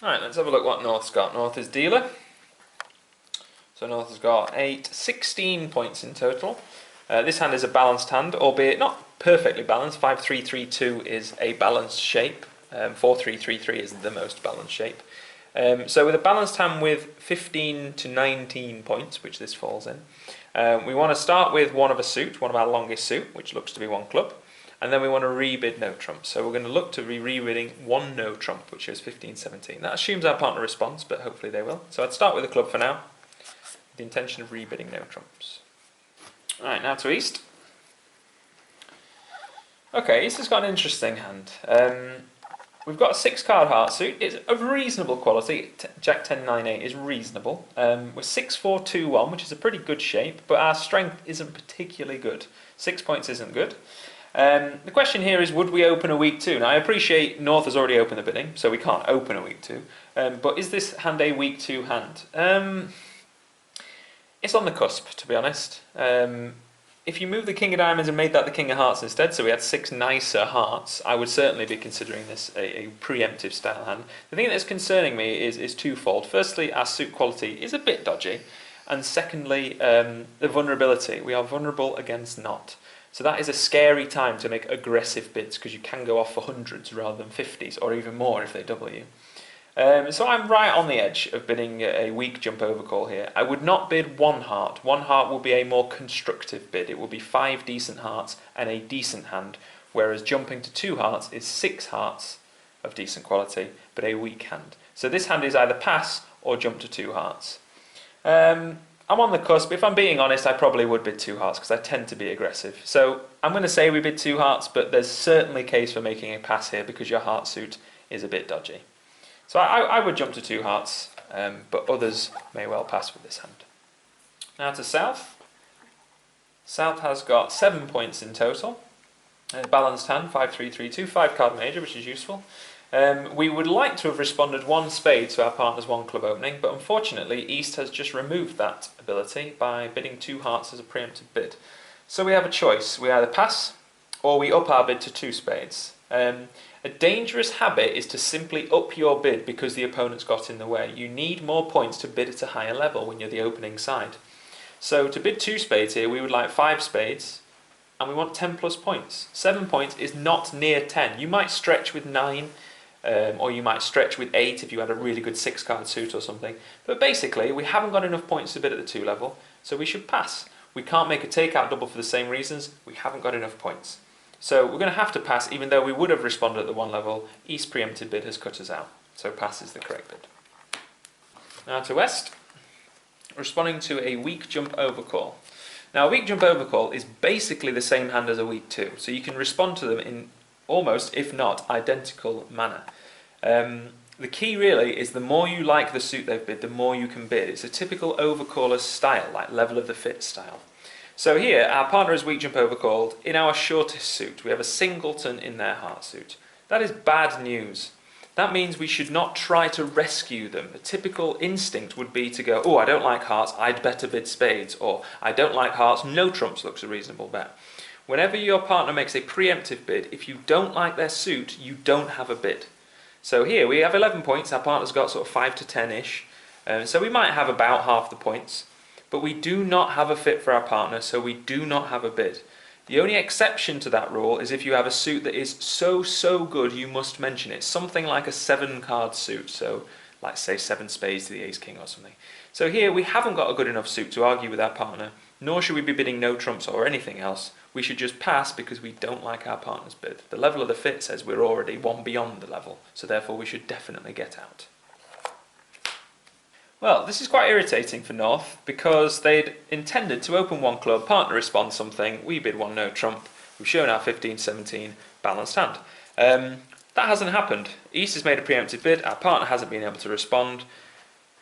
Alright, let's have a look what North's got. North is dealer. So North has got 16 points in total. This hand is a balanced hand, albeit not perfectly balanced. 5-3-3-2 is a balanced shape. 4-3-3-3 is the most balanced shape. So with a balanced hand with 15 to 19 points, which this falls in, we want to start with one of a suit, one of our longest suit, which looks to be one club, and then we want to rebid no trump. So we're going to look to be rebidding one no trump, which is 15-17. That assumes our partner responds, but hopefully they will. So I'd start with a club for now, with the intention of rebidding no trumps. Alright, now to East. Okay, East has got an interesting hand. We've got a 6-card heart suit. It's of reasonable quality. Jack 10-9-8 is reasonable. We're 6-4-2-1, which is a pretty good shape, but our strength isn't particularly good. 6 points isn't good. The question here is, would we open a weak 2? Now, I appreciate North has already opened the bidding, so we can't open a weak 2. But is this hand a weak 2 hand? It's on the cusp, to be honest. If you move the King of Diamonds and made that the King of Hearts instead, so we had 6 nicer hearts, I would certainly be considering this a preemptive style hand. The thing that's concerning me is twofold. Firstly, our suit quality is a bit dodgy, and secondly, the vulnerability. We are vulnerable against not. So that is a scary time to make aggressive bids, because you can go off for hundreds rather than 50s, or even more if they double you. So I'm right on the edge of bidding a weak jump over call here. I would not bid 1 heart. 1 heart will be a more constructive bid. It will be 5 decent hearts and a decent hand, whereas jumping to 2 hearts is 6 hearts of decent quality, but a weak hand. So this hand is either pass or jump to 2 hearts. I'm on the cusp. If I'm being honest, I probably would bid 2 hearts because I tend to be aggressive. So I'm going to say we bid 2 hearts, but there's certainly a case for making a pass here because your heart suit is a bit dodgy. So I would jump to 2 hearts, but others may well pass with this hand. Now to South. South has got 7 points in total. A balanced hand, 5-3-3-2, 5-card major, which is useful. We would like to have responded 1 spade to our partner's 1 club opening, but unfortunately East has just removed that ability by bidding 2 hearts as a preemptive bid. So we have a choice. We either pass or we up our bid to 2 spades. A dangerous habit is to simply up your bid because the opponent's got in the way. You need more points to bid at a higher level when you're the opening side. So to bid 2 spades here, we would like 5 spades, and we want 10 plus points. 7 points is not near 10. You might stretch with 9, or you might stretch with 8 if you had a really good 6-card suit or something. But basically, we haven't got enough points to bid at the 2 level, so we should pass. We can't make a takeout double for the same reasons. We haven't got enough points. So we're going to have to pass, even though we would have responded at the 1 level. East preempted bid has cut us out. So pass is the correct bid. Now to West. Responding to a weak jump over call. Now a weak jump over call is basically the same hand as a weak 2. So you can respond to them in almost, if not, identical manner. The key really is the more you like the suit they've bid, the more you can bid. It's a typical overcaller's style, like level of the fit style. So here, our partner is weak jump overcalled. In our shortest suit, we have a singleton in their heart suit. That is bad news. That means we should not try to rescue them. A typical instinct would be to go, oh, I don't like hearts, I'd better bid spades, or I don't like hearts, no trumps looks a reasonable bet. Whenever your partner makes a preemptive bid, if you don't like their suit, you don't have a bid. So here, we have 11 points, our partner's got sort of 5 to 10-ish, so we might have about half the points. But we do not have a fit for our partner, so we do not have a bid. The only exception to that rule is if you have a suit that is so good you must mention it. Something like a 7-card suit, so like say 7 spades to the ace king or something. So here we haven't got a good enough suit to argue with our partner, nor should we be bidding no trumps or anything else. We should just pass because we don't like our partner's bid. The level of the fit says we're already 1 beyond the level, so therefore we should definitely get out. Well, this is quite irritating for North because they'd intended to open 1 club, partner responds something, we bid 1 no trump, we've shown our 15-17 balanced hand. That hasn't happened. East has made a preemptive bid, our partner hasn't been able to respond,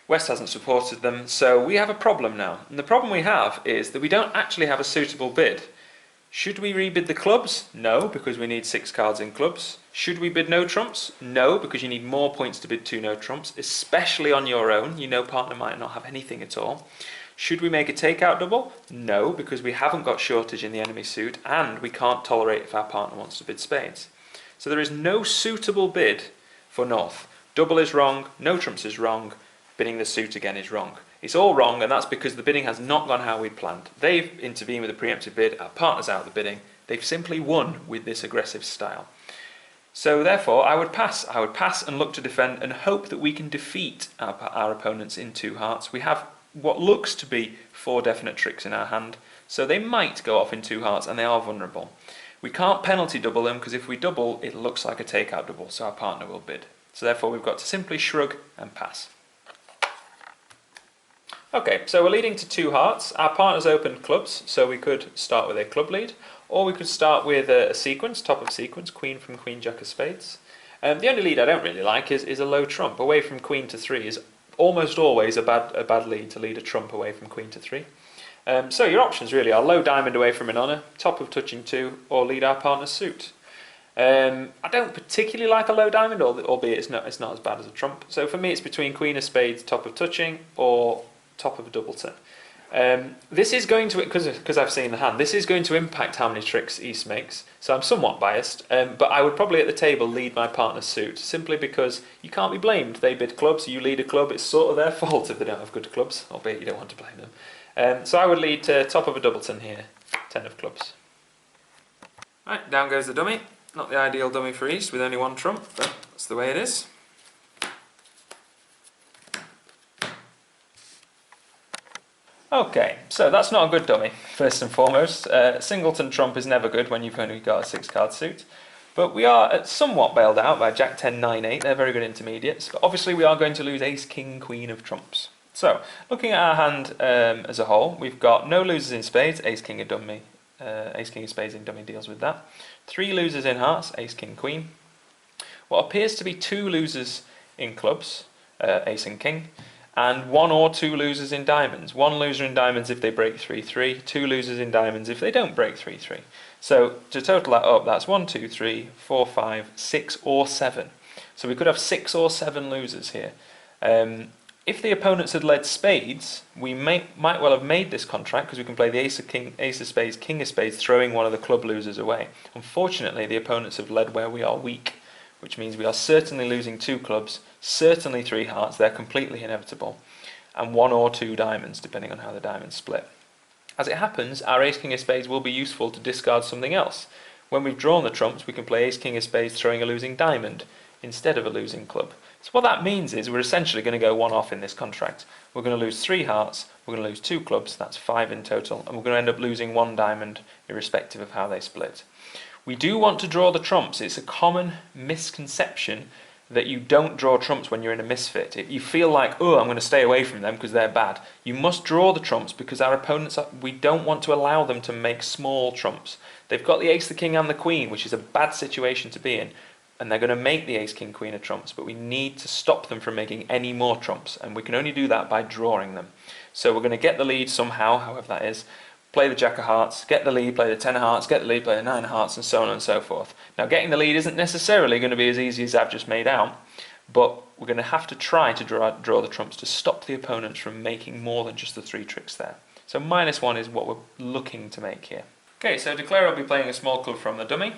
West hasn't supported them, so we have a problem now. And the problem we have is that we don't actually have a suitable bid. Should we rebid the clubs? No, because we need 6 cards in clubs. Should we bid no trumps? No, because you need more points to bid 2 no trumps, especially on your own. You know partner might not have anything at all. Should we make a takeout double? No, because we haven't got shortage in the enemy suit, and we can't tolerate if our partner wants to bid spades. So there is no suitable bid for North. Double is wrong, no trumps is wrong, bidding the suit again is wrong. It's all wrong, and that's because the bidding has not gone how we'd planned. They've intervened with a preemptive bid, our partner's out of the bidding, they've simply won with this aggressive style. So therefore, I would pass. I would pass and look to defend and hope that we can defeat our opponents in two hearts. We have what looks to be 4 definite tricks in our hand, so they might go off in two hearts, and they are vulnerable. We can't penalty double them, because if we double, it looks like a takeout double, so our partner will bid. So therefore, we've got to simply shrug and pass. Okay, so we're leading to 2 hearts. Our partner's opened clubs, so we could start with a club lead, or we could start with a sequence, top of sequence, queen from queen, jack of spades. The only lead I don't really like is a low trump. Away from queen to 3 is almost always a bad lead, to lead a trump away from queen to 3. So your options really are low diamond away from an honour, top of touching 2, or lead our partner's suit. I don't particularly like a low diamond, albeit it's not as bad as a trump. So for me, it's between queen of spades, top of touching, or top of a doubleton. This is going to, because I've seen the hand, this is going to impact how many tricks East makes, so I'm somewhat biased, but I would probably at the table lead my partner's suit, simply because you can't be blamed. They bid clubs, you lead a club, it's sort of their fault if they don't have good clubs, albeit you don't want to blame them. So I would lead to top of a doubleton here, 10 of clubs. Right, down goes the dummy. Not the ideal dummy for East with only 1 trump, but that's the way it is. Okay, so that's not a good dummy, first and foremost. Singleton trump is never good when you've only got a 6-card suit. But we are somewhat bailed out by Jack 10, 9, 8. They're very good intermediates. But obviously we are going to lose Ace, King, Queen of trumps. So, looking at our hand as a whole, we've got no losers in spades, Ace, King of dummy. Ace, King of spades in dummy deals with that. 3 losers in hearts, Ace, King, Queen. What appears to be 2 losers in clubs, Ace and King. And 1 or 2 losers in diamonds. 1 loser in diamonds if they break 3-3, 2 losers in diamonds if they don't break 3-3. So to total that up, that's 1, 2, 3, 4, 5, 6 or 7. So we could have 6 or 7 losers here. If the opponents had led spades, we might well have made this contract, because we can play the ace of spades, king of spades, throwing one of the club losers away. Unfortunately, the opponents have led where we are weak, which means we are certainly losing 2 clubs, certainly 3 hearts, they're completely inevitable, and 1 or 2 diamonds, depending on how the diamonds split. As it happens, our ace king of spades will be useful to discard something else. When we've drawn the trumps, we can play ace king of spades throwing a losing diamond instead of a losing club. So what that means is we're essentially going to go 1 off in this contract. We're going to lose 3 hearts, we're going to lose 2 clubs, that's 5 in total, and we're going to end up losing 1 diamond irrespective of how they split. We do want to draw the trumps. It's a common misconception that you don't draw trumps when you're in a misfit. If you feel like, oh, I'm going to stay away from them because they're bad, you must draw the trumps, because our opponents, we don't want to allow them to make small trumps. They've got the ace, the king and the queen, which is a bad situation to be in, and they're going to make the ace, king, queen of trumps, but we need to stop them from making any more trumps, and we can only do that by drawing them. So we're going to get the lead somehow, however that is, play the jack of hearts, get the lead, play the 10 of hearts, get the lead, play the 9 of hearts, and so on and so forth. Now, getting the lead isn't necessarily going to be as easy as I've just made out, but we're going to have to try to draw the trumps to stop the opponents from making more than just the 3 tricks there. So -1 is what we're looking to make here. Okay, so Declare will be playing a small club from the dummy.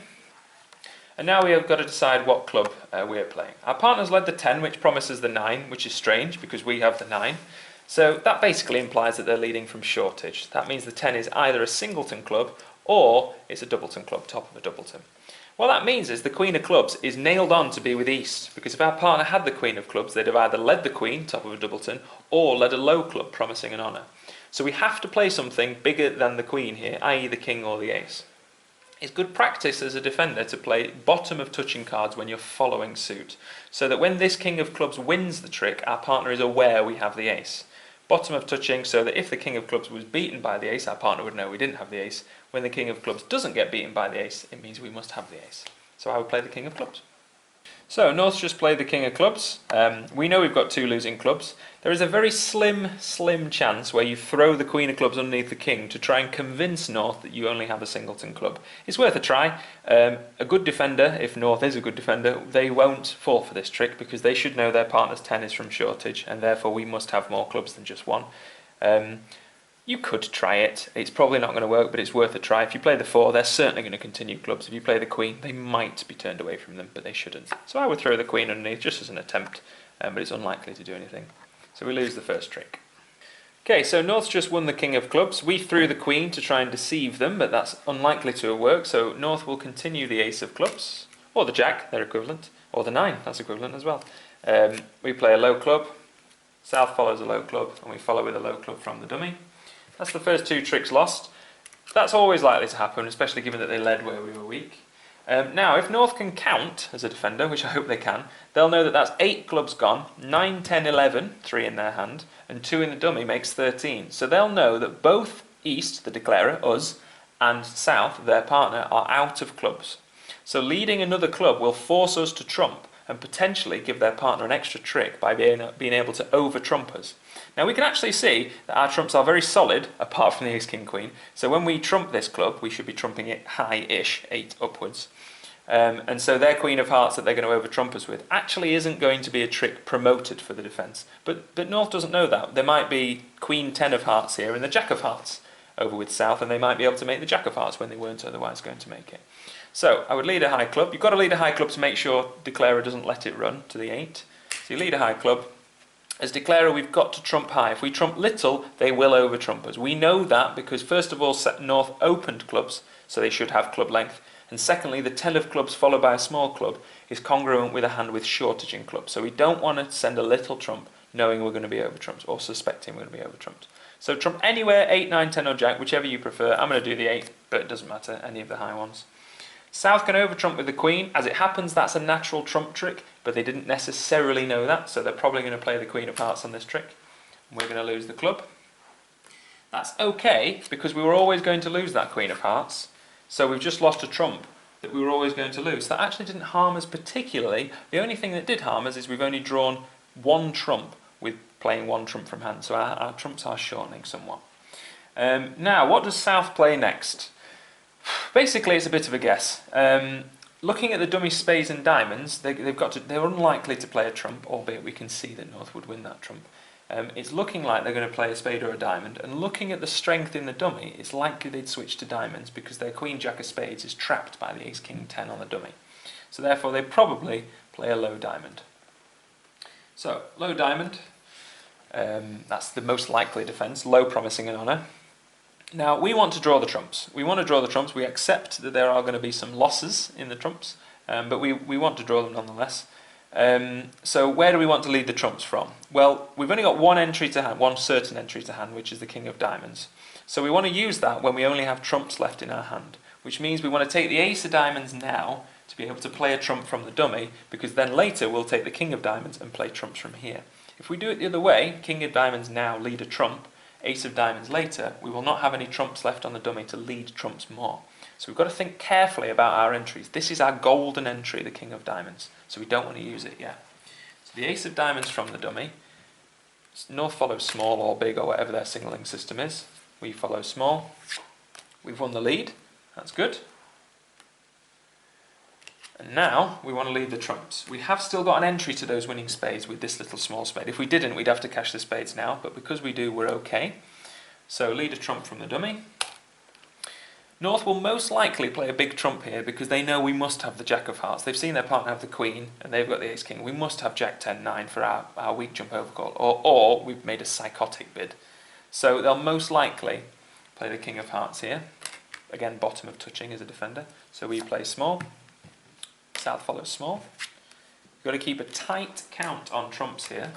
And now we have got to decide what club we're playing. Our partner's led the 10, which promises the 9, which is strange because we have the 9. So that basically implies that they're leading from shortage. That means the 10 is either a singleton club or it's a doubleton club, top of a doubleton. What that means is the queen of clubs is nailed on to be with East, because if our partner had the queen of clubs, they'd have either led the queen, top of a doubleton, or led a low club, promising an honour. So we have to play something bigger than the queen here, i.e. the king or the ace. It's good practice as a defender to play bottom of touching cards when you're following suit, so that when this king of clubs wins the trick, our partner is aware we have the ace. Bottom of touching, so that if the king of clubs was beaten by the ace, our partner would know we didn't have the ace. When the king of clubs doesn't get beaten by the ace, it means we must have the ace. So I would play the king of clubs. So North's just played the king of clubs. We know we've got 2 losing clubs. There is a very slim chance where you throw the queen of clubs underneath the king to try and convince North that you only have a singleton club. It's worth a try. A good defender, if North is a good defender, they won't fall for this trick, because they should know their partner's 10 is from shortage, and therefore we must have more clubs than just 1. You could try it. It's probably not going to work, but it's worth a try. If you play the 4, they're certainly going to continue clubs. If you play the queen, they might be turned away from them, but they shouldn't. So I would throw the queen underneath just as an attempt, but it's unlikely to do anything. So we lose the first trick. Okay, so North's just won the king of clubs. We threw the queen to try and deceive them, but that's unlikely to have worked. So North will continue the ace of clubs, or the jack, they're equivalent, or the 9, that's equivalent as well. We play a low club. South follows a low club, and we follow with a low club from the dummy. That's the first 2 tricks lost. That's always likely to happen, especially given that they led where we were weak. Now, if North can count as a defender, which I hope they can, they'll know that that's 8 clubs gone, 9, 10, 11, 3 in their hand, and 2 in the dummy makes 13. So they'll know that both East, the declarer, us, and South, their partner, are out of clubs. So leading another club will force us to trump and potentially give their partner an extra trick by being able to over-trump us. Now we can actually see that our trumps are very solid, apart from the ace, king, queen. So when we trump this club, we should be trumping it high-ish, 8 upwards. And so their queen of hearts that they're going to over-trump us with actually isn't going to be a trick promoted for the defence. But North doesn't know that. There might be queen 10 of hearts here and the jack of hearts over with South, and they might be able to make the jack of hearts when they weren't otherwise going to make it. So I would lead a high club. You've got to lead a high club to make sure declarer doesn't let it run to the 8. So you lead a high club. As declarer, we've got to trump high. If we trump little, they will over-trump us. We know that because, first of all, North opened clubs, so they should have club length. And secondly, the 10 of clubs followed by a small club is congruent with a hand with shortage in clubs. So we don't want to send a little trump knowing we're going to be over-trumped or suspecting we're going to be over-trumped. So trump anywhere, 8, 9, 10 or jack, whichever you prefer. I'm going to do the 8, but it doesn't matter, any of the high ones. South can over-trump with the queen. As it happens, that's a natural trump trick, but they didn't necessarily know that, so they're probably going to play the queen of hearts on this trick. And we're going to lose the club. That's okay, because we were always going to lose that queen of hearts, so we've just lost a trump that we were always going to lose. That actually didn't harm us particularly. The only thing that did harm us is we've only drawn 1 trump with playing 1 trump from hand, so our trumps are shortening somewhat. Now, what does South play next? Basically, it's a bit of a guess. Looking at the dummy spades and diamonds, they're unlikely to play a trump, albeit we can see that North would win that trump. It's looking like they're going to play a spade or a diamond, and looking at the strength in the dummy, it's likely they'd switch to diamonds because their queen jack of spades is trapped by the ace king 10 on the dummy. So therefore, they probably play a low diamond. So low diamond, that's the most likely defence. Low promising an honour. Now, we want to draw the trumps. We want to draw the trumps. We accept that there are going to be some losses in the trumps, but we want to draw them nonetheless. So where do we want to lead the trumps from? Well, we've only got 1 entry to hand, 1 certain entry to hand, which is the king of diamonds. So we want to use that when we only have trumps left in our hand, which means we want to take the ace of diamonds now to be able to play a trump from the dummy, because then later we'll take the king of diamonds and play trumps from here. If we do it the other way, king of diamonds now lead a trump, ace of diamonds later, we will not have any trumps left on the dummy to lead trumps more. So we've got to think carefully about our entries. This is our golden entry, the king of diamonds, so we don't want to use it yet. So the ace of diamonds from the dummy. North follows small or big or whatever their signalling system is. We follow small. We've won the lead. That's good. And now we want to lead the trumps. We have still got an entry to those winning spades with this little small spade. If we didn't, we'd have to cash the spades now, but because we do, we're okay. So lead a trump from the dummy. North will most likely play a big trump here because they know we must have the jack of hearts. They've seen their partner have the queen and they've got the ace king. We must have jack 10 9 for our weak jump overcall, or we've made a psychotic bid. So they'll most likely play the king of hearts here. Again, bottom of touching as a defender. So we play small. South follows small. You've got to keep a tight count on trumps here,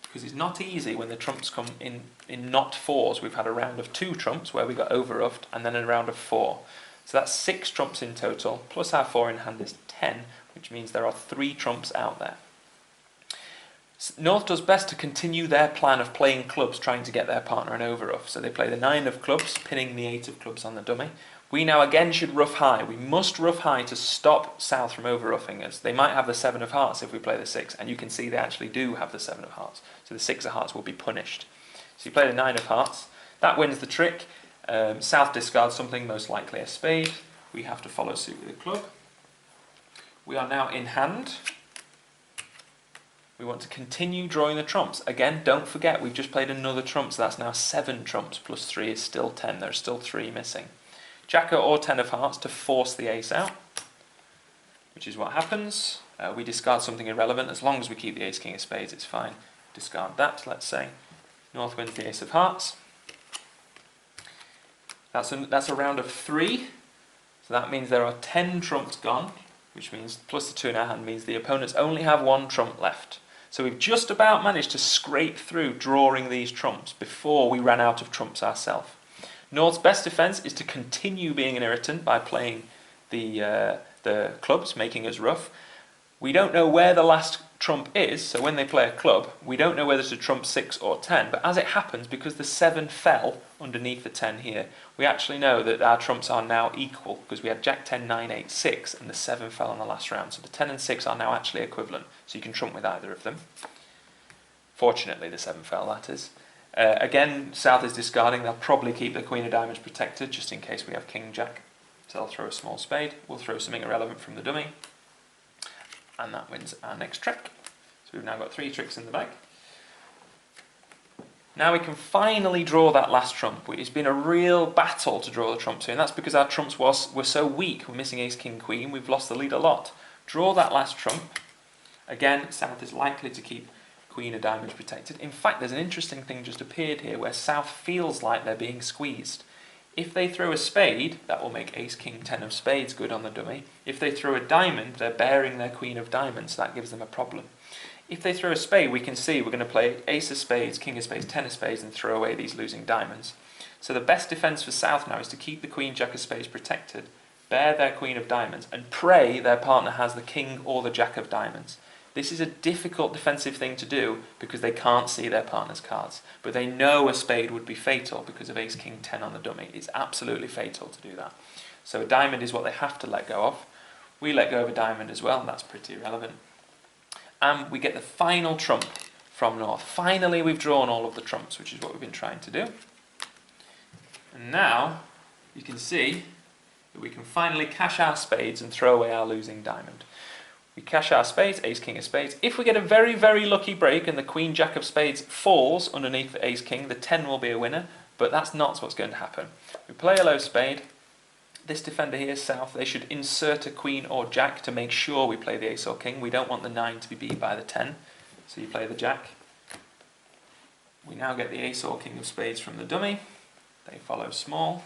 because it's not easy when the trumps come in not 4s. We've had a round of 2 trumps where we got overruffed, and then a round of 4. So that's 6 trumps in total, plus our 4 in hand is 10, which means there are 3 trumps out there. North does best to continue their plan of playing clubs, trying to get their partner an overruff. So they play the 9 of clubs, pinning the 8 of clubs on the dummy. We now again should ruff high. We must ruff high to stop South from overruffing us. They might have the 7 of hearts if we play the 6, and you can see they actually do have the 7 of hearts. So the 6 of hearts will be punished. So you play the 9 of hearts. That wins the trick. South discards something, most likely a spade. We have to follow suit with a club. We are now in hand We want to continue drawing the trumps. Again, don't forget, we've just played another trump, so that's now 7 trumps, plus 3 is still 10. There's still 3 missing. Jack or 10 of hearts to force the ace out, which is what happens. We discard something irrelevant. As long as we keep the ace, king of spades, it's fine. Discard that, let's say. North wins the ace of hearts. That's a round of 3. So that means there are 10 trumps gone, which means plus the 2 in our hand means the opponents only have 1 trump left. So we've just about managed to scrape through drawing these trumps before we ran out of trumps ourselves. North's best defence is to continue being an irritant by playing the clubs, making us rough. We don't know where the last trump is, so when they play a club, we don't know whether to trump 6 or 10, but as it happens, because the 7 fell underneath the 10 here, we actually know that our trumps are now equal, because we had Jack 10, 9, 8, 6, and the 7 fell in the last round, so the 10 and 6 are now actually equivalent, so you can trump with either of them. Fortunately, the 7 fell, that is. Again, South is discarding. They'll probably keep the Queen of Diamonds protected, just in case we have King Jack. So they'll throw a small spade. We'll throw something irrelevant from the dummy. And that wins our next trick. So we've now got 3 tricks in the bag. Now we can finally draw that last trump. It's been a real battle to draw the trumps here, and that's because our trumps were so weak. We're missing ace, king, queen. We've lost the lead a lot. Draw that last trump. Again, South is likely to keep Queen of Diamonds protected. In fact, there's an interesting thing just appeared here where South feels like they're being squeezed. If they throw a spade, that will make ace, king, 10 of spades good on the dummy. If they throw a diamond, they're bearing their Queen of Diamonds, so that gives them a problem. If they throw a spade, we can see we're going to play ace of spades, king of spades, 10 of spades, and throw away these losing diamonds. So the best defence for South now is to keep the Queen, Jack of spades protected, bear their Queen of Diamonds, and pray their partner has the King or the Jack of Diamonds. This is a difficult defensive thing to do because they can't see their partner's cards, but they know a spade would be fatal because of ace, king, 10 on the dummy. It's absolutely fatal to do that. So a diamond is what they have to let go of. We let go of a diamond as well, and that's pretty irrelevant. And we get the final trump from North. Finally, we've drawn all of the trumps, which is what we've been trying to do. And now you can see that we can finally cash our spades and throw away our losing diamond. We cash our spades, ace, king of spades. If we get a very, very lucky break and the Queen, Jack of spades falls underneath the ace, king, the 10 will be a winner, but that's not what's going to happen. We play a low spade. This defender here, South, they should insert a Queen or Jack to make sure we play the ace or king. We don't want the 9 to be beat by the 10, so you play the Jack. We now get the ace or king of spades from the dummy. They follow small.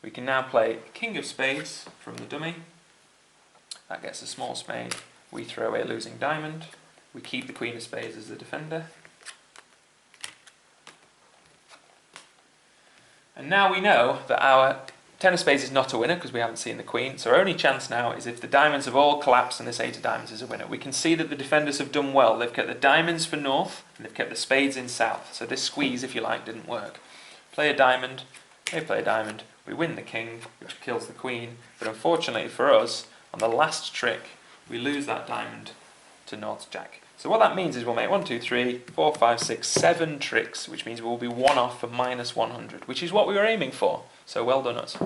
We can now play king of spades from the dummy. That gets a small spade. We throw away a losing diamond. We keep the Queen of spades as the defender. And now we know that our 10 of spades is not a winner because we haven't seen the Queen. So our only chance now is if the diamonds have all collapsed and this 8 of diamonds is a winner. We can see that the defenders have done well. They've kept the diamonds for North and they've kept the spades in South. So this squeeze, if you like, didn't work. Play a diamond. They play a diamond. We win the king, which kills the Queen. But unfortunately for us, on the last trick, we lose that diamond to North's Jack. So what that means is we'll make 1, 2, 3, 4, 5, 6, 7 tricks, which means we'll be 1 off for -100, which is what we were aiming for. So well done us.